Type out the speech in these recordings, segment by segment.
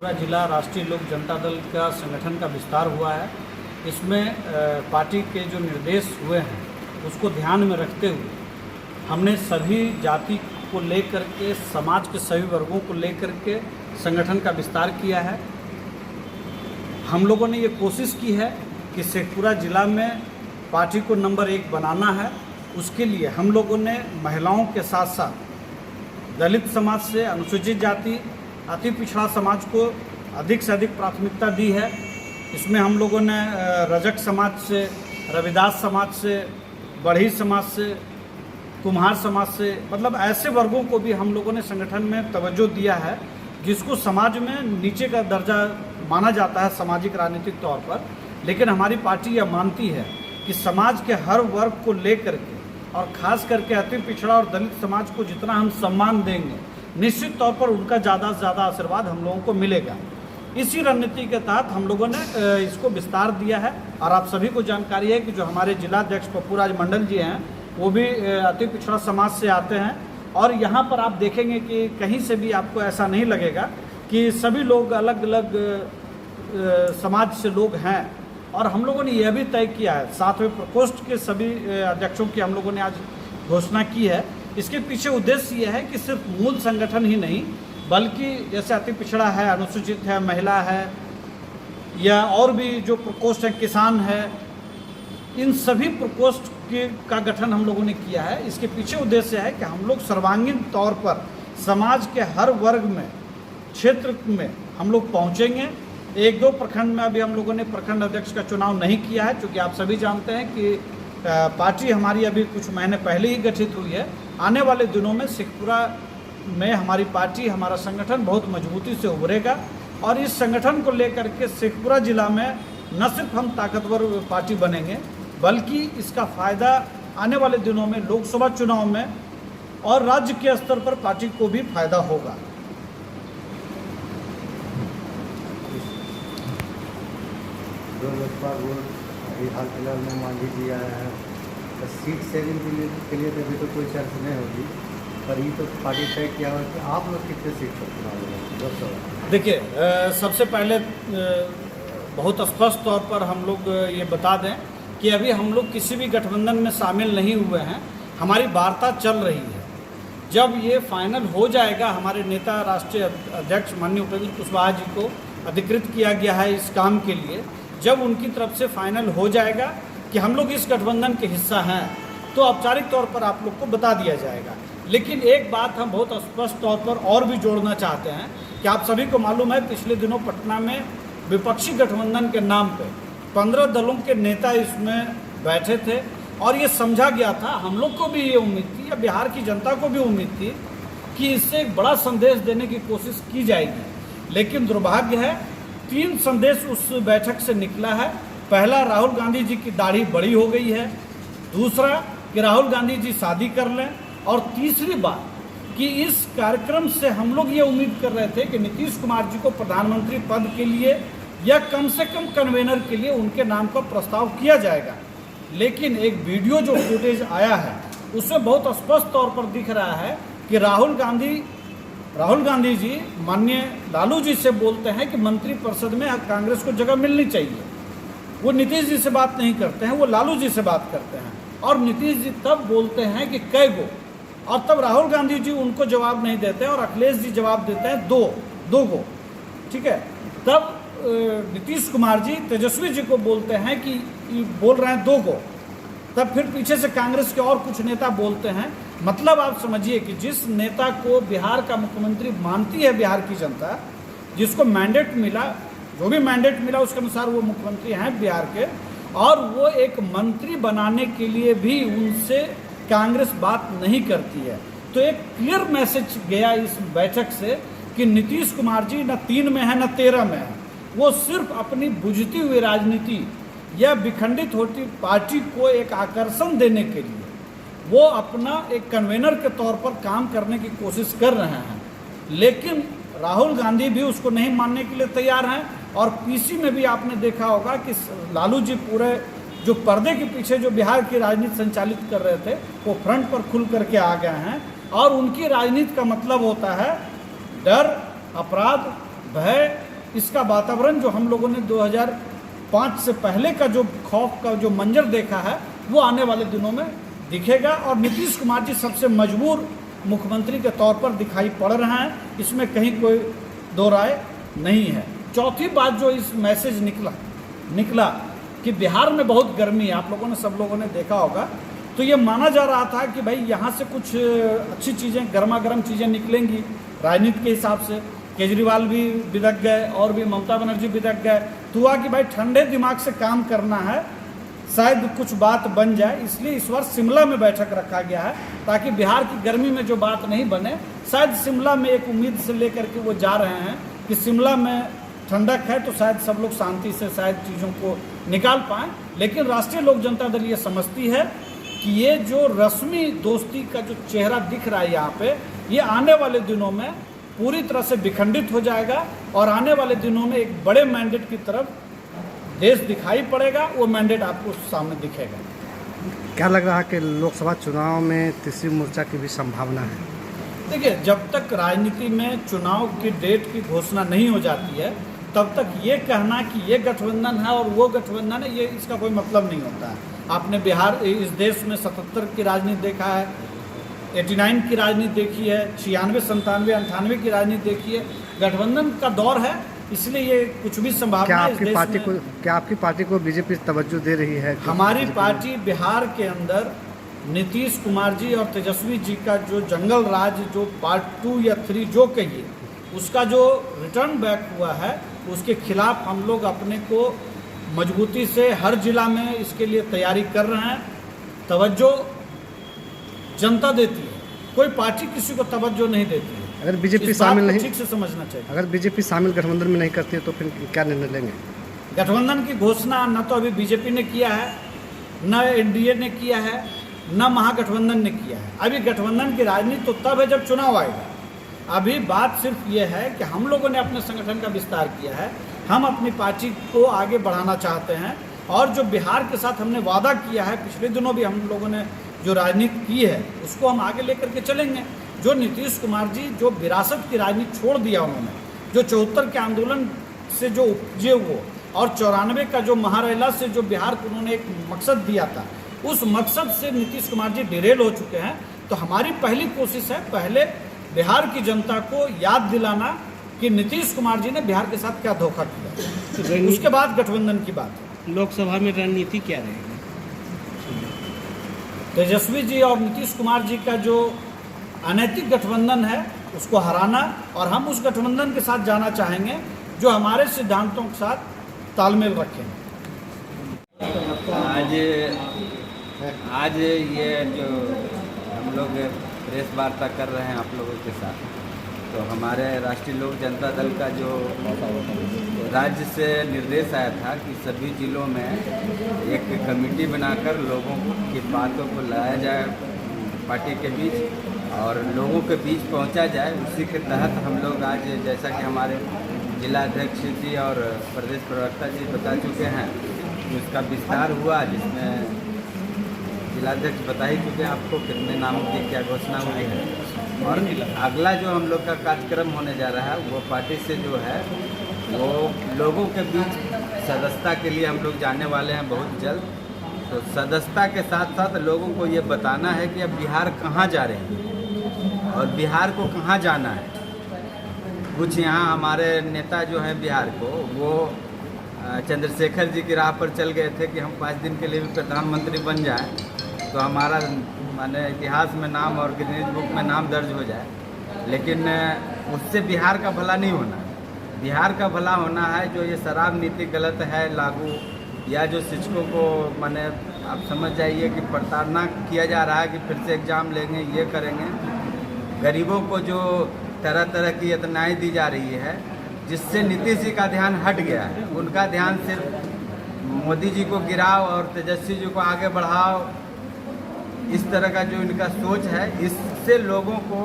पूरा जिला राष्ट्रीय लोक जनता दल का संगठन का विस्तार हुआ है। इसमें पार्टी के जो निर्देश हुए हैं उसको ध्यान में रखते हुए हमने सभी जाति को लेकर के, समाज के सभी वर्गों को लेकर के संगठन का विस्तार किया है। हम लोगों ने ये कोशिश की है कि शेखपुरा जिला में पार्टी को नंबर 1 बनाना है। उसके लिए हम लोगों ने महिलाओं के साथ साथ दलित समाज से, अनुसूचित जाति, अति पिछड़ा समाज को अधिक से अधिक प्राथमिकता दी है। इसमें हम लोगों ने रजक समाज से, रविदास समाज से, बढ़ी समाज से, कुम्हार समाज से, मतलब ऐसे वर्गों को भी हम लोगों ने संगठन में तवज्जो दिया है जिसको समाज में नीचे का दर्जा माना जाता है सामाजिक राजनीतिक तौर पर। लेकिन हमारी पार्टी यह मानती है कि समाज के हर वर्ग को लेकर के और ख़ास करके अति पिछड़ा और दलित समाज को जितना हम सम्मान देंगे, निश्चित तौर पर उनका ज़्यादा से ज़्यादा आशीर्वाद हम लोगों को मिलेगा। इसी रणनीति के तहत हम लोगों ने इसको विस्तार दिया है। और आप सभी को जानकारी है कि जो हमारे जिलाध्यक्ष पप्पूराज मंडल जी हैं वो भी अति पिछड़ा समाज से आते हैं। और यहाँ पर आप देखेंगे कि कहीं से भी आपको ऐसा नहीं लगेगा कि सभी लोग अलग अलग समाज से लोग हैं। और हम लोगों ने यह भी तय किया है, 7वें प्रकोष्ठ के सभी अध्यक्षों की हम लोगों ने आज घोषणा की है। इसके पीछे उद्देश्य ये है कि सिर्फ मूल संगठन ही नहीं, बल्कि जैसे अति पिछड़ा है, अनुसूचित है, महिला है, या और भी जो प्रकोष्ठ हैं, किसान है, इन सभी प्रकोष्ठ का गठन हम लोगों ने किया है। इसके पीछे उद्देश्य है कि हम लोग सर्वांगीण तौर पर समाज के हर वर्ग में, क्षेत्र में हम लोग पहुँचेंगे। 1-2 प्रखंड में अभी हम लोगों ने प्रखंड अध्यक्ष का चुनाव नहीं किया है, क्योंकि आप सभी जानते हैं कि पार्टी हमारी अभी कुछ महीने पहले ही गठित हुई है। आने वाले दिनों में शेखपुरा में हमारी पार्टी, हमारा संगठन बहुत मजबूती से उभरेगा। और इस संगठन को लेकर के शेखपुरा जिला में न सिर्फ हम ताकतवर पार्टी बनेंगे, बल्कि इसका फ़ायदा आने वाले दिनों में लोकसभा चुनाव में और राज्य के स्तर पर पार्टी को भी फायदा होगा। हाल फिलहाल में मांझी जी आए हैं, तो सीट शेयरिंग के लिए तो अभी तो कोई चर्चा नहीं होगी, पर ये तो पार्टी तय किया हुआ कि आप लोग कितने सीट पर चुनाव लड़ेंगे। देखिए, सबसे पहले बहुत स्पष्ट तौर पर हम लोग ये बता दें कि अभी हम लोग किसी भी गठबंधन में शामिल नहीं हुए हैं। हमारी वार्ता चल रही है। जब ये फाइनल हो जाएगा, हमारे नेता राष्ट्रीय अध्यक्ष माननीय उपेंद्र कुशवाहा जी को अधिकृत किया गया है इस काम के लिए, जब उनकी तरफ से फाइनल हो जाएगा कि हम लोग इस गठबंधन के हिस्सा हैं, तो औपचारिक तौर पर आप लोग को बता दिया जाएगा। लेकिन एक बात हम बहुत स्पष्ट तौर पर और भी जोड़ना चाहते हैं कि आप सभी को मालूम है, पिछले दिनों पटना में विपक्षी गठबंधन के नाम पे 15 दलों के नेता इसमें बैठे थे। और ये समझा गया था, हम लोग को भी ये उम्मीद थी, या बिहार की जनता को भी उम्मीद थी कि इससे एक बड़ा संदेश देने की कोशिश की जाएगी। लेकिन दुर्भाग्य है, 3 संदेश उस बैठक से निकला है। पहला, राहुल गांधी जी की दाढ़ी बड़ी हो गई है। दूसरा, कि राहुल गांधी जी शादी कर लें। और तीसरी बात कि इस कार्यक्रम से हम लोग ये उम्मीद कर रहे थे कि नीतीश कुमार जी को प्रधानमंत्री पद के लिए या कम से कम कन्वेनर के लिए उनके नाम का प्रस्ताव किया जाएगा। लेकिन एक वीडियो जो फुटेज आया है उसमें बहुत स्पष्ट तौर पर दिख रहा है कि राहुल गांधी जी माननीय लालू जी से बोलते हैं कि मंत्रिपरिषद में कांग्रेस को जगह मिलनी चाहिए। वो नीतीश जी से बात नहीं करते हैं, वो लालू जी से बात करते हैं। और नीतीश जी तब बोलते हैं कि कै गो, और तब राहुल गांधी जी उनको जवाब नहीं देते हैं और अखिलेश जी जवाब देते हैं 2 गो। ठीक है, तब नीतीश कुमार जी तेजस्वी जी को बोलते हैं कि बोल रहे हैं 2 गो। तब फिर पीछे से कांग्रेस के और कुछ नेता बोलते हैं। मतलब आप समझिए कि जिस नेता को बिहार का मुख्यमंत्री मानती है बिहार की जनता, जिसको मैंडेट मिला, जो भी मैंडेट मिला उसके अनुसार वो मुख्यमंत्री हैं बिहार के, और वो एक मंत्री बनाने के लिए भी उनसे कांग्रेस बात नहीं करती है। तो एक क्लियर मैसेज गया इस बैठक से कि नीतीश कुमार जी न 3 में है न 13 में है। वो सिर्फ अपनी बुझती हुई राजनीति या विखंडित होती पार्टी को एक आकर्षण देने के लिए वो अपना एक कन्वेनर के तौर पर काम करने की कोशिश कर रहे हैं। लेकिन राहुल गांधी भी उसको नहीं मानने के लिए तैयार हैं। और पीसी में भी आपने देखा होगा कि लालू जी पूरे जो पर्दे के पीछे जो बिहार की राजनीति संचालित कर रहे थे, वो फ्रंट पर खुल करके आ गए हैं। और उनकी राजनीति का मतलब होता है डर, अपराध, भय इसका वातावरण जो हम लोगों ने 2005 से पहले का जो खौफ का जो मंजर देखा है वो आने वाले दिनों में दिखेगा। और नीतीश कुमार जी सबसे मजबूर मुख्यमंत्री के तौर पर दिखाई पड़ रहे हैं, इसमें कहीं कोई दो राय नहीं है। चौथी बात जो इस मैसेज निकला कि बिहार में बहुत गर्मी है, आप लोगों ने सब लोगों ने देखा होगा, तो ये माना जा रहा था कि भाई यहाँ से कुछ अच्छी चीज़ें गर्मा गर्म चीज़ें निकलेंगी राजनीति के हिसाब से। केजरीवाल भी बिदक गए और भी ममता बनर्जी बिदक गए, तो हुआ कि भाई ठंडे दिमाग से काम करना है, शायद कुछ बात बन जाए, इसलिए इस बार शिमला में बैठक रखा गया है ताकि बिहार की गर्मी में जो बात नहीं बने। शायद शिमला में एक उम्मीद से लेकर के वो जा रहे हैं कि शिमला में ठंडक है तो शायद सब लोग शांति से शायद चीज़ों को निकाल पाएँ। लेकिन राष्ट्रीय लोक जनता दल ये समझती है कि ये जो रस्मी दोस्ती का जो चेहरा दिख रहा है यहाँ पे, ये आने वाले दिनों में पूरी तरह से विखंडित हो जाएगा और आने वाले दिनों में एक बड़े मैंडेट की तरफ देश दिखाई पड़ेगा। वो मैंडेट आपको सामने दिखेगा। क्या लग रहा है कि लोकसभा चुनाव में तीसरी मोर्चा की भी संभावना है? देखिए, जब तक राजनीति में चुनाव की डेट की घोषणा नहीं हो जाती है तब तक ये कहना कि ये गठबंधन है और वो गठबंधन है, ये इसका कोई मतलब नहीं होता है। आपने बिहार इस देश में 77 की राजनीति देखा है, 89 की राजनीति देखी है, 96, 97, 98 की राजनीति देखी है। गठबंधन का दौर है, इसलिए ये कुछ भी संभावना क्या आपकी पार्टी को बीजेपी तवज्जो दे रही है? हमारी पार्टी बिहार के अंदर नीतीश कुमार जी और तेजस्वी जी का जो जंगल राज जो पार्ट 2 या 3 जो कहिए उसका जो रिटर्न बैक हुआ है उसके खिलाफ हम लोग अपने को मजबूती से हर जिला में इसके लिए तैयारी कर रहे हैं। तवज्जो जनता देती है, कोई पार्टी किसी को तवज्जो नहीं देती है। अगर बीजेपी शामिल नहीं, ठीक से समझना चाहिए। अगर बीजेपी शामिल गठबंधन में नहीं करती है तो फिर क्या निर्णय लेंगे? गठबंधन की घोषणा न तो अभी बीजेपी ने किया है, न एनडीए ने किया है, न महागठबंधन ने किया है। अभी गठबंधन की राजनीति तो तब है जब चुनाव आएगा। अभी बात सिर्फ ये है कि हम लोगों ने अपने संगठन का विस्तार किया है, हम अपनी पार्टी को आगे बढ़ाना चाहते हैं और जो बिहार के साथ हमने वादा किया है, पिछले दिनों भी हम लोगों ने जो राजनीति की है उसको हम आगे लेकर के चलेंगे। जो नीतीश कुमार जी जो विरासत की राजनीति छोड़ दिया उन्होंने, जो 74 के आंदोलन से जो उपजे वो और 94 का जो महारैला से जो बिहार को उन्होंने एक मकसद दिया था, उस मकसद से नीतीश कुमार जी डिरेल हो चुके हैं। तो हमारी पहली कोशिश है पहले बिहार की जनता को याद दिलाना कि नीतीश कुमार जी ने बिहार के साथ क्या धोखा किया, उसके बाद गठबंधन की बात है। लोकसभा में रणनीति क्या रहेगी? तेजस्वी जी और नीतीश कुमार जी का जो अनैतिक गठबंधन है उसको हराना, और हम उस गठबंधन के साथ जाना चाहेंगे जो हमारे सिद्धांतों के साथ तालमेल रखें। आज ये जो हम लोग प्रेस वार्ता कर रहे हैं आप लोगों के साथ, तो हमारे राष्ट्रीय लोक जनता दल का जो राज्य से निर्देश आया था कि सभी जिलों में एक कमेटी बनाकर लोगों की बातों को लाया जाए पार्टी के बीच और लोगों के बीच पहुंचा जाए। उसी के तहत हम लोग आज, जैसा कि हमारे जिलाध्यक्ष जी और प्रदेश प्रवक्ता जी बता चुके हैं, उसका विस्तार हुआ, जिसमें जिलाध्यक्ष बता ही चुके हैं आपको कितने नामों की क्या घोषणा हुई है। और अगला जो हम लोग का कार्यक्रम होने जा रहा है वो पार्टी से जो है वो लोगों के बीच सदस्यता के लिए हम लोग जाने वाले हैं बहुत जल्द। तो सदस्यता के साथ साथ लोगों को ये बताना है कि अब बिहार कहाँ जा रही है और बिहार को कहाँ जाना है। कुछ यहाँ हमारे नेता जो हैं बिहार को, वो चंद्रशेखर जी की राह पर चल गए थे कि हम 5 दिन के लिए भी प्रधानमंत्री बन जाएं तो हमारा माने इतिहास में नाम और गिनीज बुक में नाम दर्ज हो जाए। लेकिन उससे बिहार का भला नहीं होना। बिहार का भला होना है जो ये शराब नीति गलत है लागू, या जो शिक्षकों को माने आप समझ जाइए कि प्रताड़ना किया जा रहा है कि फिर से एग्ज़ाम लेंगे, ये करेंगे। गरीबों को जो तरह तरह की यतनाएँ दी जा रही है, जिससे नीतीश जी का ध्यान हट गया है। उनका ध्यान सिर्फ मोदी जी को गिराओ और तेजस्वी जी को आगे बढ़ाओ, इस तरह का जो इनका सोच है, इससे लोगों को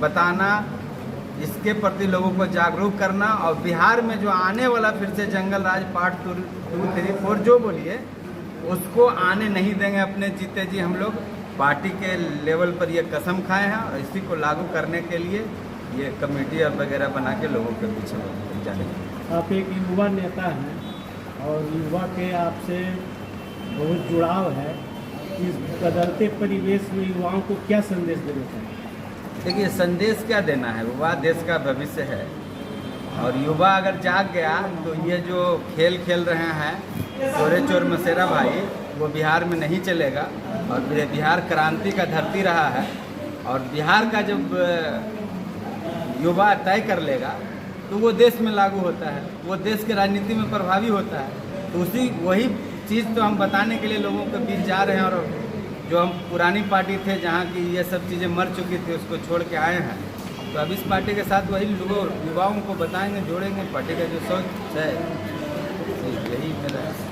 बताना, इसके प्रति लोगों को जागरूक करना और बिहार में जो आने वाला फिर से जंगल राज पार्ट 2, 3, 4 जो बोलिए, उसको आने नहीं देंगे अपने जीते जी। हम लोग पार्टी के लेवल पर ये कसम खाए हैं और इसी को लागू करने के लिए ये कमेटी वगैरह बना के लोगों के पीछे जाने। आप एक युवा नेता हैं और युवा के आपसे बहुत जुड़ाव है। इस बदलते परिवेश में युवाओं को क्या संदेश देना चाहिए? देखिए, संदेश क्या देना है, युवा देश का भविष्य है और युवा अगर जाग गया तो ये जो खेल खेल रहे हैं चोरे चोर मसेरा भाई, वो बिहार में नहीं चलेगा। और बिहार क्रांति का धरती रहा है और बिहार का जब युवा तय कर लेगा तो वो देश में लागू होता है, वो देश की राजनीति में प्रभावी होता है। तो वही चीज़ तो हम बताने के लिए लोगों के बीच जा रहे हैं। और जो हम पुरानी पार्टी थे जहाँ की ये सब चीज़ें मर चुकी थी उसको छोड़ के आए हैं, तो अब इस पार्टी के साथ वही युवाओं को बताएंगे, जोड़ेंगे। पार्टी का जो सोच है यही मेरा है।